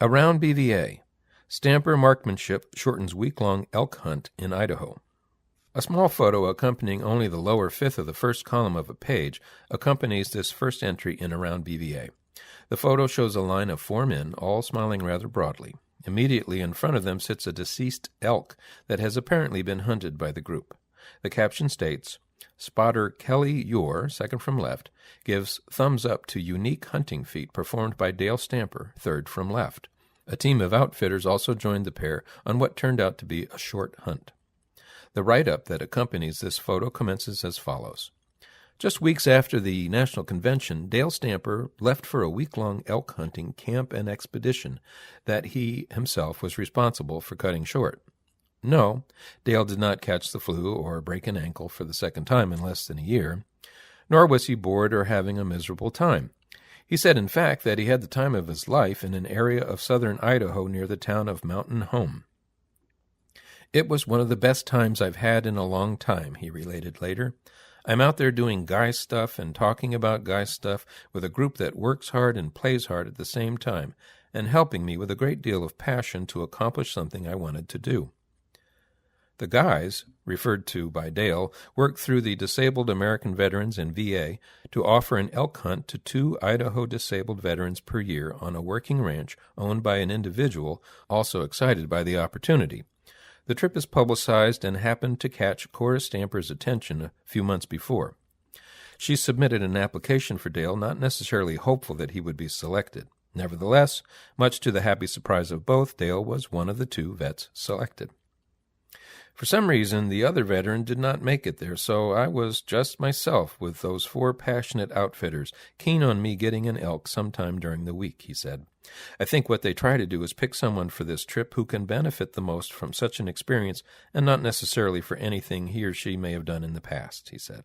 Around BVA, stamper marksmanship shortens week-long elk hunt in Idaho. A small photo accompanying only the lower fifth of the first column of a page accompanies this first entry in Around BVA. The photo shows a line of 4 men, all smiling rather broadly. Immediately in front of them sits a deceased elk that has apparently been hunted by the group. The caption states, "Spotter Kelly Ure, second from left, gives thumbs up to unique hunting feat performed by Dale Stamper, third from left." A team of outfitters also joined the pair on what turned out to be a short hunt. The write-up that accompanies this photo commences as follows. Just weeks after the National Convention, Dale Stamper left for a week-long elk hunting camp and expedition that he himself was responsible for cutting short. No, Dale did not catch the flu or break an ankle for the second time in less than a year, nor was he bored or having a miserable time. He said, in fact, that he had the time of his life in an area of southern Idaho near the town of Mountain Home. "It was one of the best times I've had in a long time," he related later. "I'm out there doing guy stuff and talking about guy stuff with a group that works hard and plays hard at the same time, and helping me with a great deal of passion to accomplish something I wanted to do." The guys, referred to by Dale, worked through the Disabled American Veterans and VA to offer an elk hunt to 2 Idaho disabled veterans per year on a working ranch owned by an individual also excited by the opportunity. The trip is publicized and happened to catch Cora Stamper's attention a few months before. She submitted an application for Dale, not necessarily hopeful that he would be selected. Nevertheless, much to the happy surprise of both, Dale was one of the 2 vets selected. "For some reason, the other veteran did not make it there, so I was just myself with those 4 passionate outfitters, keen on me getting an elk sometime during the week," he said. "I think what they try to do is pick someone for this trip who can benefit the most from such an experience and not necessarily for anything he or she may have done in the past," he said.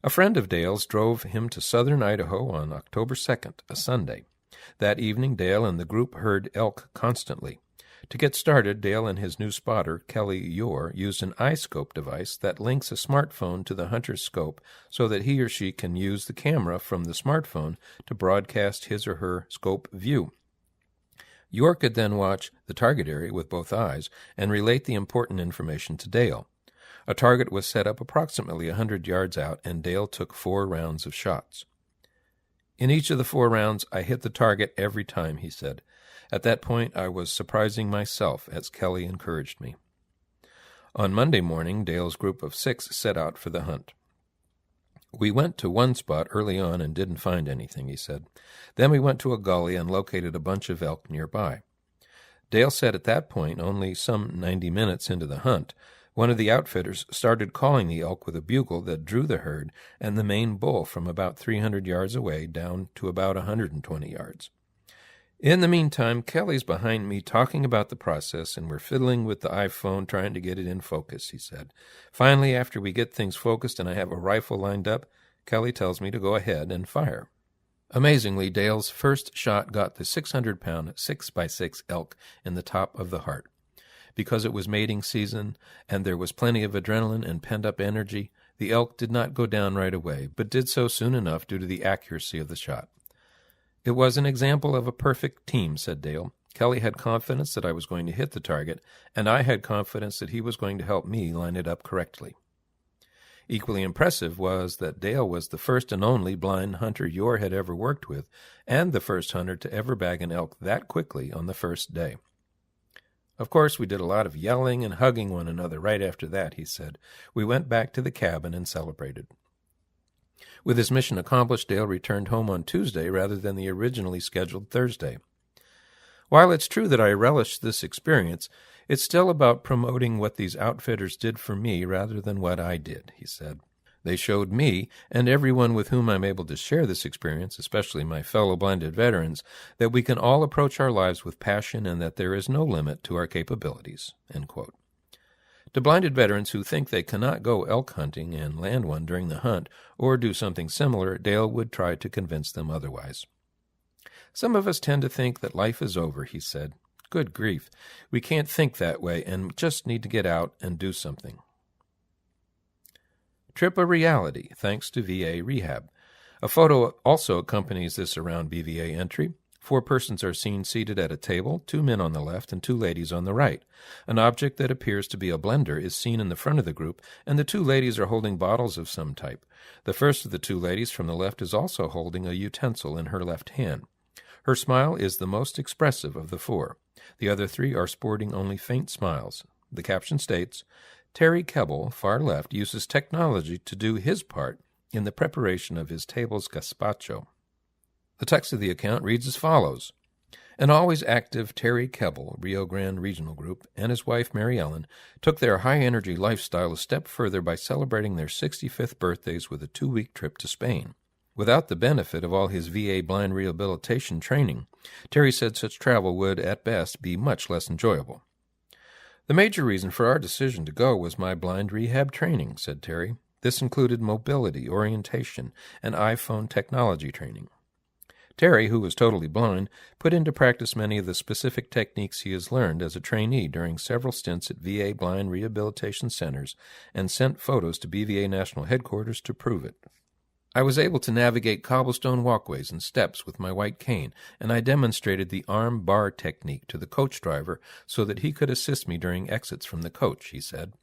A friend of Dale's drove him to southern Idaho on October 2nd, a Sunday. That evening, Dale and the group heard elk constantly. To get started, Dale and his new spotter, Kelly Ure, used an iScope device that links a smartphone to the hunter's scope so that he or she can use the camera from the smartphone to broadcast his or her scope view. Ure could then watch the target area with both eyes and relate the important information to Dale. A target was set up approximately 100 yards out, and Dale took 4 rounds of shots. "In each of the 4 rounds, I hit the target every time," he said. "At that point, I was surprising myself as Kelly encouraged me." On Monday morning, Dale's group of 6 set out for the hunt. "We went to one spot early on and didn't find anything," he said. "Then we went to a gully and located a bunch of elk nearby." Dale said at that point, only some 90 minutes into the hunt, one of the outfitters started calling the elk with a bugle that drew the herd and the main bull from about 300 yards away down to about 120 yards. "In the meantime, Kelly's behind me talking about the process, and we're fiddling with the iPhone trying to get it in focus," he said. "Finally, after we get things focused and I have a rifle lined up, Kelly tells me to go ahead and fire." Amazingly, Dale's first shot got the 600-pound 6x6 elk in the top of the heart. Because it was mating season and there was plenty of adrenaline and pent-up energy, the elk did not go down right away, but did so soon enough due to the accuracy of the shot. "It was an example of a perfect team," said Dale. "Kelly had confidence that I was going to hit the target, and I had confidence that he was going to help me line it up correctly." Equally impressive was that Dale was the first and only blind hunter Ure had ever worked with, and the first hunter to ever bag an elk that quickly on the first day. "Of course, we did a lot of yelling and hugging one another right after that," he said. "We went back to the cabin and celebrated." With his mission accomplished, Dale returned home on Tuesday rather than the originally scheduled Thursday. "While it's true that I relished this experience, it's still about promoting what these outfitters did for me rather than what I did," he said. "They showed me, and everyone with whom I'm able to share this experience, especially my fellow blinded veterans, that we can all approach our lives with passion and that there is no limit to our capabilities." End quote. To blinded veterans who think they cannot go elk hunting and land one during the hunt or do something similar, Dale would try to convince them otherwise. "Some of us tend to think that life is over," he said. "Good grief, we can't think that way and just need to get out and do something." Trip a reality, thanks to VA Rehab. A photo also accompanies this Around BVA entry. 4 persons are seen seated at a table, 2 men on the left and 2 ladies on the right. An object that appears to be a blender is seen in the front of the group, and the 2 ladies are holding bottles of some type. The first of the 2 ladies from the left is also holding a utensil in her left hand. Her smile is the most expressive of the 4. The other 3 are sporting only faint smiles. The caption states, Terry Keble, far left, uses technology to do his part in the preparation of his table's gazpacho. The text of the account reads as follows. An always active Terry Keble, Rio Grande Regional Group, and his wife Mary Ellen took their high-energy lifestyle a step further by celebrating their 65th birthdays with a 2-week trip to Spain. Without the benefit of all his VA blind rehabilitation training, Terry said such travel would, at best, be much less enjoyable. The major reason for our decision to go was my blind rehab training, said Terry. This included mobility, orientation, and iPhone technology training. Terry, who was totally blind, put into practice many of the specific techniques he has learned as a trainee during several stints at VA blind rehabilitation centers and sent photos to BVA National Headquarters to prove it. I was able to navigate cobblestone walkways and steps with my white cane, and I demonstrated the arm bar technique to the coach driver so that he could assist me during exits from the coach, he said.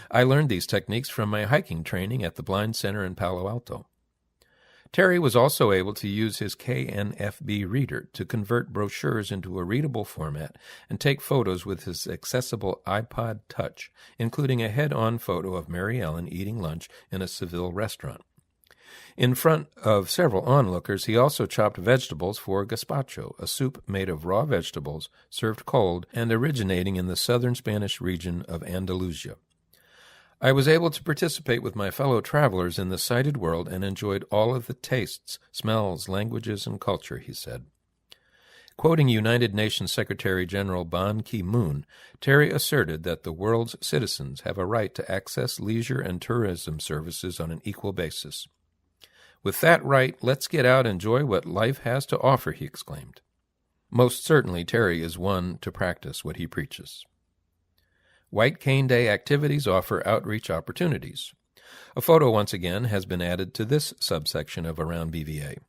I learned these techniques from my hiking training at the Blind Center in Palo Alto. Terry was also able to use his KNFB reader to convert brochures into a readable format and take photos with his accessible iPod Touch, including a head-on photo of Mary Ellen eating lunch in a Seville restaurant. In front of several onlookers, he also chopped vegetables for gazpacho, a soup made of raw vegetables, served cold, and originating in the southern Spanish region of Andalusia. I was able to participate with my fellow travelers in the sighted world and enjoyed all of the tastes, smells, languages, and culture, he said. Quoting United Nations Secretary-General Ban Ki-moon, Terry asserted that the world's citizens have a right to access leisure and tourism services on an equal basis. With that right, let's get out and enjoy what life has to offer, he exclaimed. Most certainly Terry is one to practice what he preaches. White Cane Day activities offer outreach opportunities. A photo once again has been added to this subsection of Around BVA.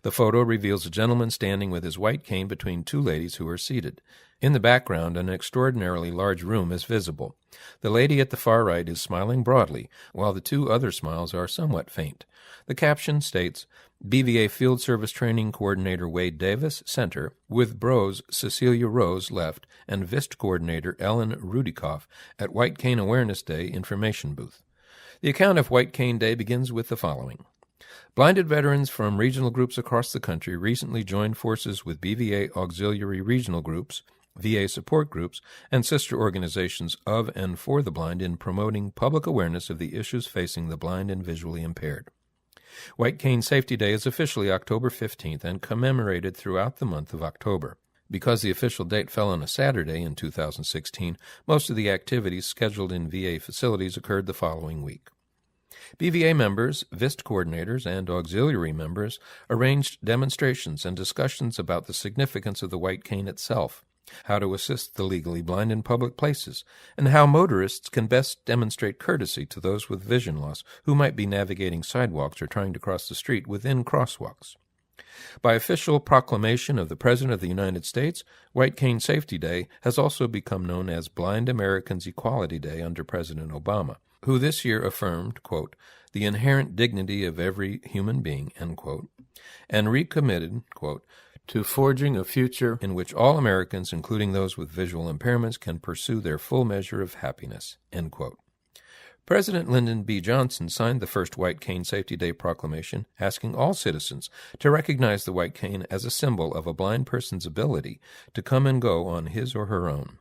The photo reveals a gentleman standing with his white cane between 2 ladies who are seated. In the background, an extraordinarily large room is visible. The lady at the far right is smiling broadly, while the 2 other smiles are somewhat faint. The caption states, BVA Field Service Training Coordinator Wade Davis, center, with Bros Cecilia Rose, left, and VIST Coordinator Ellen Rudikoff at White Cane Awareness Day information booth. The account of White Cane Day begins with the following. Blinded veterans from regional groups across the country recently joined forces with BVA auxiliary regional groups, VA support groups, and sister organizations of and for the blind in promoting public awareness of the issues facing the blind and visually impaired. White Cane Safety Day is officially October 15th and commemorated throughout the month of October. Because the official date fell on a Saturday in 2016, most of the activities scheduled in VA facilities occurred the following week. BVA members, VIST coordinators, and auxiliary members arranged demonstrations and discussions about the significance of the white cane itself, how to assist the legally blind in public places, and how motorists can best demonstrate courtesy to those with vision loss who might be navigating sidewalks or trying to cross the street within crosswalks. By official proclamation of the President of the United States, White Cane Safety Day has also become known as Blind Americans Equality Day under President Obama, who this year affirmed, quote, the inherent dignity of every human being, end quote, and recommitted, quote, to forging a future in which all Americans, including those with visual impairments, can pursue their full measure of happiness, end quote. President Lyndon B. Johnson signed the first White Cane Safety Day proclamation, asking all citizens to recognize the white cane as a symbol of a blind person's ability to come and go on his or her own.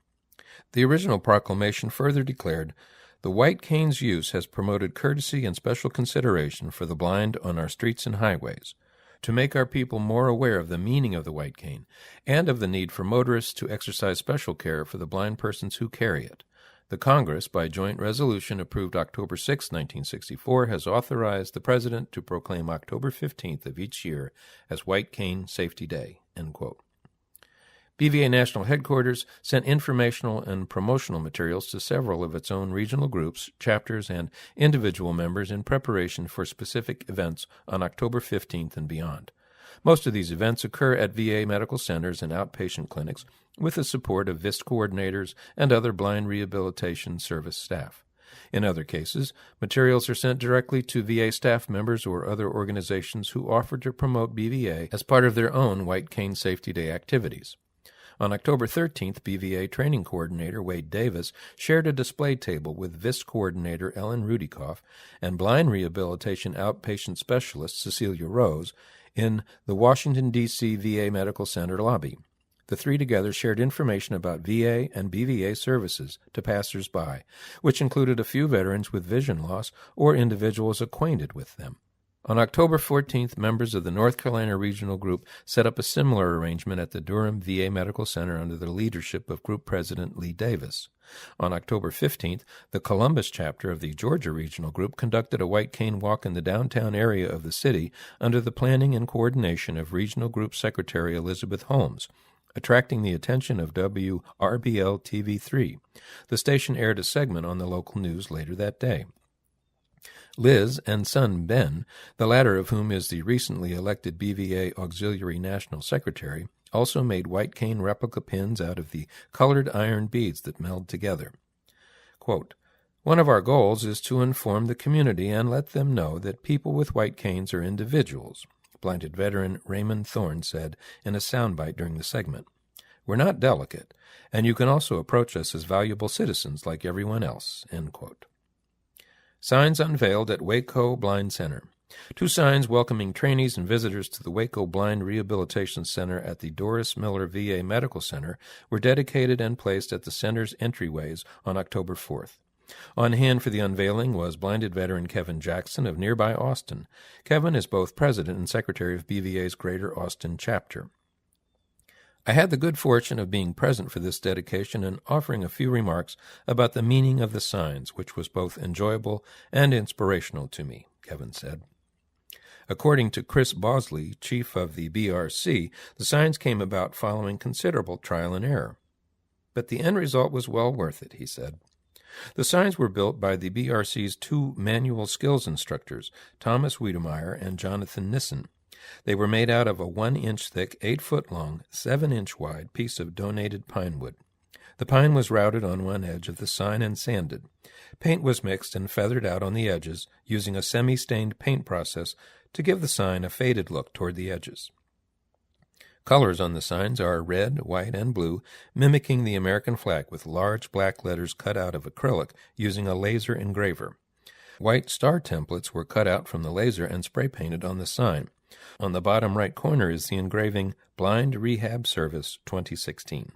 The original proclamation further declared, the white cane's use has promoted courtesy and special consideration for the blind on our streets and highways, to make our people more aware of the meaning of the white cane and of the need for motorists to exercise special care for the blind persons who carry it. The Congress, by joint resolution approved October 6, 1964, has authorized the President to proclaim October 15th of each year as White Cane Safety Day, end quote. BVA National Headquarters sent informational and promotional materials to several of its own regional groups, chapters, and individual members in preparation for specific events on October 15th and beyond. Most of these events occur at VA medical centers and outpatient clinics with the support of VIST coordinators and other blind rehabilitation service staff. In other cases, materials are sent directly to VA staff members or other organizations who offer to promote BVA as part of their own White Cane Safety Day activities. On October 13th, BVA training coordinator Wade Davis shared a display table with VIST coordinator Ellen Rudikoff and blind rehabilitation outpatient specialist Cecilia Rose in the Washington, D.C. VA Medical Center lobby. The three together shared information about VA and BVA services to passers-by, which included a few veterans with vision loss or individuals acquainted with them. On October 14th, members of the North Carolina Regional Group set up a similar arrangement at the Durham VA Medical Center under the leadership of Group President Lee Davis. On October 15th, the Columbus chapter of the Georgia Regional Group conducted a white cane walk in the downtown area of the city under the planning and coordination of Regional Group Secretary Elizabeth Holmes, attracting the attention of WRBL TV3. The station aired a segment on the local news later that day. Liz and son Ben, the latter of whom is the recently elected BVA Auxiliary National Secretary, also made white cane replica pins out of the colored iron beads that meld together. Quote, "One of our goals is to inform the community and let them know that people with white canes are individuals," blinded veteran Raymond Thorne said in a soundbite during the segment. "We're not delicate, and you can also approach us as valuable citizens like everyone else," end quote. Signs unveiled at Waco Blind Center. Two signs welcoming trainees and visitors to the Waco Blind Rehabilitation Center at the Doris Miller VA Medical Center were dedicated and placed at the center's entryways on October 4th. On hand for the unveiling was blinded veteran Kevin Jackson of nearby Austin. Kevin is both president and secretary of BVA's Greater Austin chapter. "I had the good fortune of being present for this dedication and offering a few remarks about the meaning of the signs, which was both enjoyable and inspirational to me," Kevin said. According to Chris Bosley, chief of the BRC, the signs came about following considerable trial and error. "But the end result was well worth it," he said. The signs were built by the BRC's two manual skills instructors, Thomas Wiedemeyer and Jonathan Nissen. They were made out of a 1-inch thick, 8-foot-long, 7-inch wide piece of donated pine wood. The pine was routed on one edge of the sign and sanded. Paint was mixed and feathered out on the edges using a semi-stained paint process to give the sign a faded look toward the edges. Colors on the signs are red, white, and blue, mimicking the American flag with large black letters cut out of acrylic using a laser engraver. White star templates were cut out from the laser and spray painted on the sign. On the bottom right corner is the engraving, "Blind Rehab Service 2016.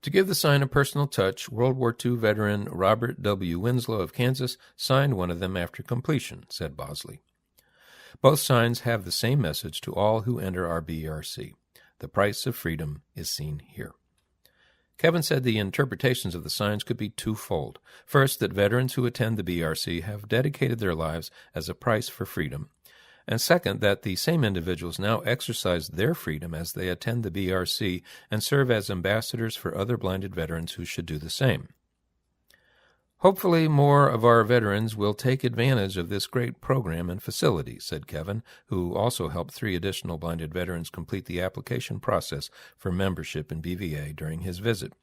To give the sign a personal touch, World War II veteran Robert W. Winslow of Kansas signed one of them after completion, said Bosley. Both signs have the same message to all who enter our BRC. The price of freedom is seen here. Kevin said the interpretations of the signs could be twofold. First, that veterans who attend the BRC have dedicated their lives as a price for freedom. And second, that the same individuals now exercise their freedom as they attend the BRC and serve as ambassadors for other blinded veterans who should do the same. Hopefully more of our veterans will take advantage of this great program and facility, said Kevin, who also helped 3 additional blinded veterans complete the application process for membership in BVA during his visit.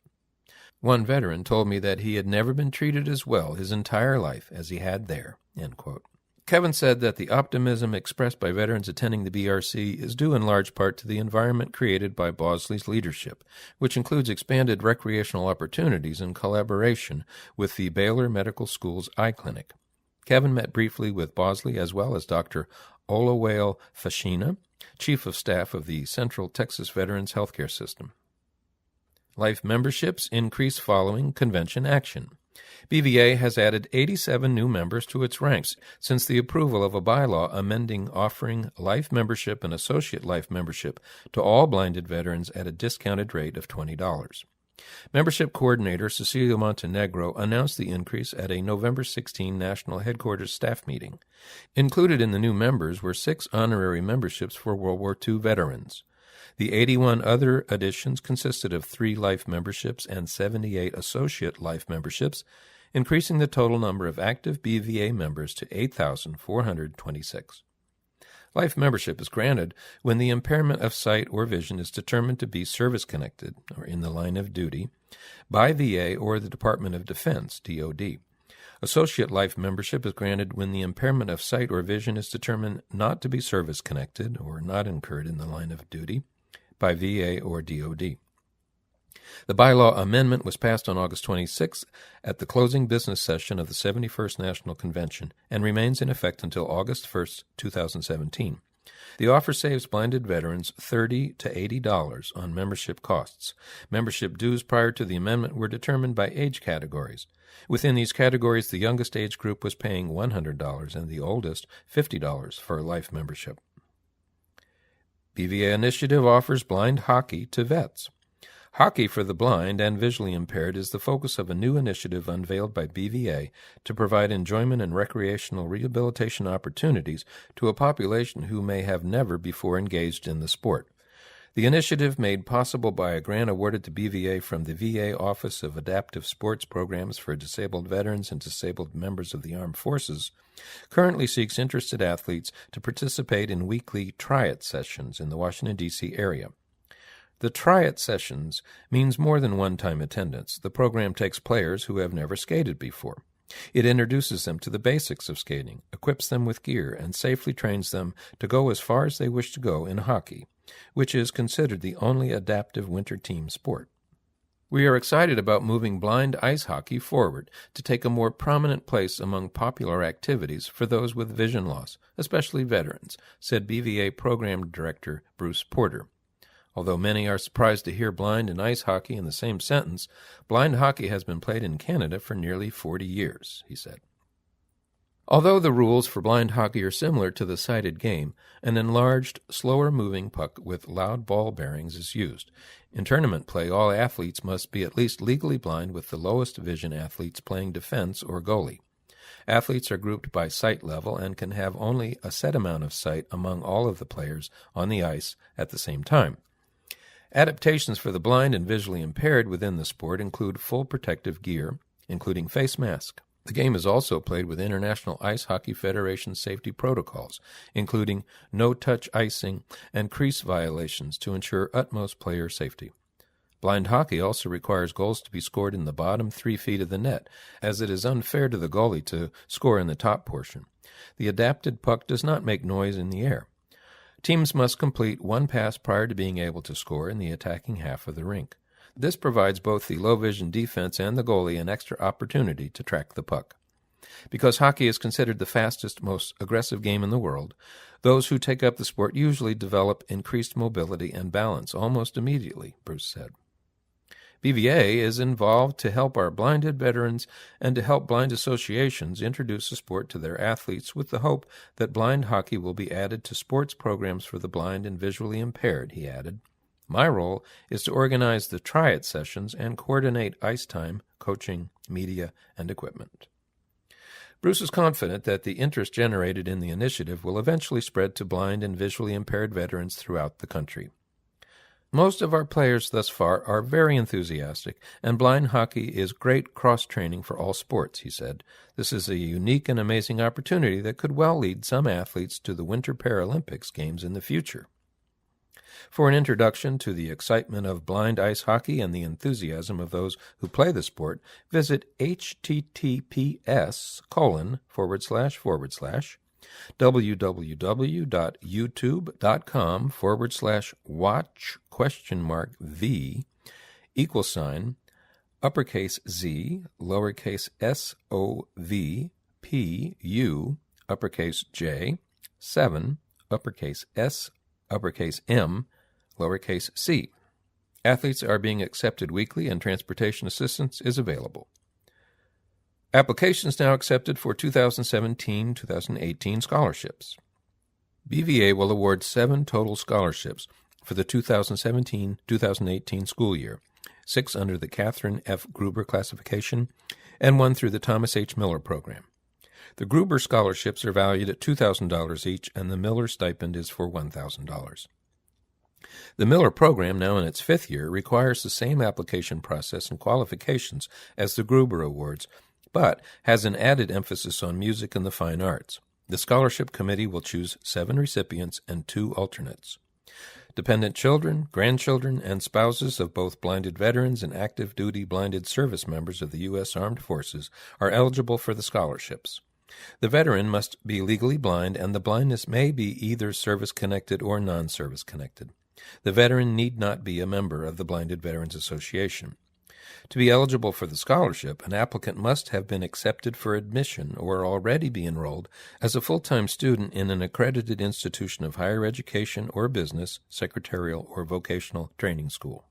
One veteran told me that he had never been treated as well his entire life as he had there, end quote. Kevin said that the optimism expressed by veterans attending the BRC is due in large part to the environment created by Bosley's leadership, which includes expanded recreational opportunities and collaboration with the Baylor Medical School's eye clinic. Kevin met briefly with Bosley as well as Dr. Olawale Fashina, Chief of Staff of the Central Texas Veterans Healthcare System. Life memberships increase following convention action. BVA has added 87 new members to its ranks since the approval of a bylaw amending offering life membership and associate life membership to all blinded veterans at a discounted rate of $20. Membership coordinator Cecilia Montenegro announced the increase at a November 16 national headquarters staff meeting. Included in the new members were 6 honorary memberships for World War II veterans. The 81 other additions consisted of 3 life memberships and 78 associate life memberships, increasing the total number of active BVA members to 8,426. Life membership is granted when the impairment of sight or vision is determined to be service-connected, or in the line of duty, by VA or the Department of Defense, DoD. Associate life membership is granted when the impairment of sight or vision is determined not to be service-connected, or not incurred in the line of duty, by VA or DoD. The bylaw amendment was passed on August 26th at the closing business session of the 71st National Convention and remains in effect until August 1st, 2017. The offer saves blinded veterans $30 to $80 on membership costs. Membership dues prior to the amendment were determined by age categories. Within these categories, the youngest age group was paying $100 and the oldest $50 for a life membership. BVA initiative offers blind hockey to vets. Hockey for the blind and visually impaired is the focus of a new initiative unveiled by BVA to provide enjoyment and recreational rehabilitation opportunities to a population who may have never before engaged in the sport. The initiative, made possible by a grant awarded to BVA from the VA Office of Adaptive Sports Programs for Disabled Veterans and Disabled Members of the Armed Forces, currently seeks interested athletes to participate in weekly try-it sessions in the Washington, D.C. area. The try-it sessions means more than one-time attendance. The program takes players who have never skated before. It introduces them to the basics of skating, equips them with gear, and safely trains them to go as far as they wish to go in hockey, which is considered the only adaptive winter team sport. We are excited about moving blind ice hockey forward to take a more prominent place among popular activities for those with vision loss, especially veterans, said BVA Program Director Bruce Porter. Although many are surprised to hear blind and ice hockey in the same sentence, blind hockey has been played in Canada for nearly 40 years, he said. Although the rules for blind hockey are similar to the sighted game, an enlarged, slower-moving puck with loud ball bearings is used. In tournament play, all athletes must be at least legally blind, with the lowest vision athletes playing defense or goalie. Athletes are grouped by sight level and can have only a set amount of sight among all of the players on the ice at the same time. Adaptations for the blind and visually impaired within the sport include full protective gear, including face mask. The game is also played with International Ice Hockey Federation safety protocols, including no-touch icing and crease violations to ensure utmost player safety. Blind hockey also requires goals to be scored in the bottom 3 feet of the net, as it is unfair to the goalie to score in the top portion. The adapted puck does not make noise in the air. Teams must complete one pass prior to being able to score in the attacking half of the rink. This provides both the low-vision defense and the goalie an extra opportunity to track the puck. Because hockey is considered the fastest, most aggressive game in the world, those who take up the sport usually develop increased mobility and balance almost immediately, Bruce said. BVA is involved to help our blinded veterans and to help blind associations introduce the sport to their athletes, with the hope that blind hockey will be added to sports programs for the blind and visually impaired, he added. My role is to organize the try-it sessions and coordinate ice time, coaching, media, and equipment. Bruce is confident that the interest generated in the initiative will eventually spread to blind and visually impaired veterans throughout the country. Most of our players thus far are very enthusiastic, and blind hockey is great cross-training for all sports, he said. This is a unique and amazing opportunity that could well lead some athletes to the Winter Paralympics Games in the future. For an introduction to the excitement of blind ice hockey and the enthusiasm of those who play the sport, visit https://www.youtube.com/watch?v uppercase Z, lowercase SOVPU, uppercase J, 7, uppercase S, uppercase M, lowercase c. Athletes are being accepted weekly and transportation assistance is available. Applications now accepted for 2017-2018 scholarships. BVA will award 7 total scholarships for the 2017-2018 school year, 6 under the Catherine F. Gruber classification and 1 through the Thomas H. Miller program. The Gruber scholarships are valued at $2,000 each, and the Miller stipend is for $1,000. The Miller program, now in its 5th year, requires the same application process and qualifications as the Gruber Awards, but has an added emphasis on music and the fine arts. The scholarship committee will choose 7 recipients and 2 alternates. Dependent children, grandchildren, and spouses of both blinded veterans and active duty blinded service members of the U.S. Armed Forces are eligible for the scholarships. The veteran must be legally blind, and the blindness may be either service-connected or non-service-connected. The veteran need not be a member of the Blinded Veterans Association. To be eligible for the scholarship, an applicant must have been accepted for admission or already be enrolled as a full-time student in an accredited institution of higher education or business, secretarial, or vocational training school.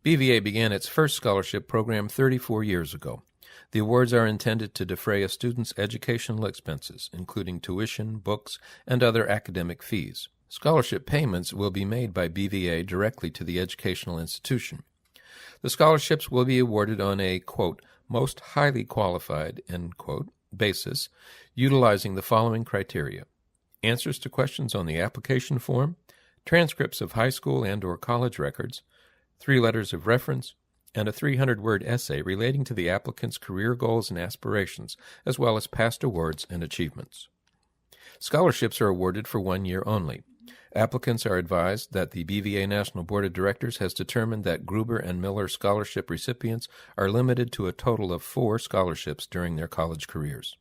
BVA began its first scholarship program 34 years ago. The awards are intended to defray a student's educational expenses, including tuition, books, and other academic fees. Scholarship payments will be made by BVA directly to the educational institution. The scholarships will be awarded on a, quote, most highly qualified, end quote, basis, utilizing the following criteria: answers to questions on the application form, transcripts of high school and or college records, 3 letters of reference, and a 300-word essay relating to the applicant's career goals and aspirations, as well as past awards and achievements. Scholarships are awarded for 1 year only. Applicants are advised that the BVA National Board of Directors has determined that Gruber and Miller scholarship recipients are limited to a total of 4 scholarships during their college careers.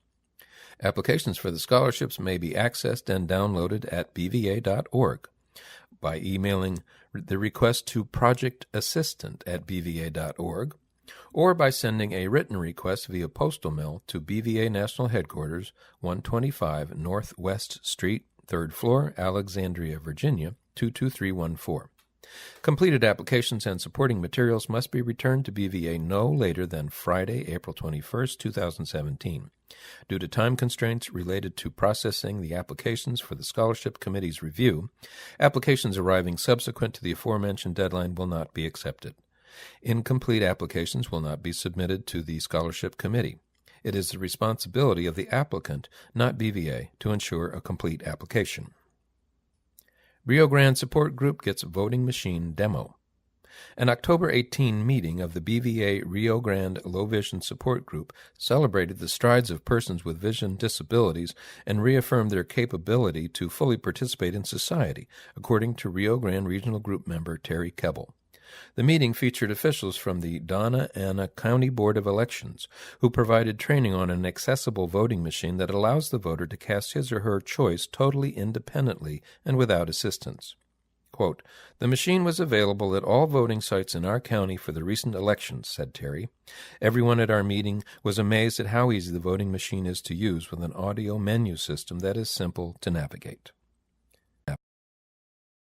Applications for the scholarships may be accessed and downloaded at bva.org by emailing the request to projectassistant@bva.org or by sending a written request via postal mail to BVA National Headquarters, 125 Northwest Street, 3rd floor, Alexandria, Virginia, 22314. Completed applications and supporting materials must be returned to BVA no later than Friday, April 21, 2017. Due to time constraints related to processing the applications for the Scholarship Committee's review, applications arriving subsequent to the aforementioned deadline will not be accepted. Incomplete applications will not be submitted to the Scholarship Committee. It is the responsibility of the applicant, not BVA, to ensure a complete application. Rio Grande Support Group gets voting machine demo. An October 18 meeting of the BVA Rio Grande Low Vision Support Group celebrated the strides of persons with vision disabilities and reaffirmed their capability to fully participate in society, according to Rio Grande Regional Group member Terry Kebbell. The meeting featured officials from the Donna Ana County Board of Elections, who provided training on an accessible voting machine that allows the voter to cast his or her choice totally independently and without assistance. Quote, "The machine was available at all voting sites in our county for the recent elections," said Terry. "Everyone at our meeting was amazed at how easy the voting machine is to use with an audio menu system that is simple to navigate."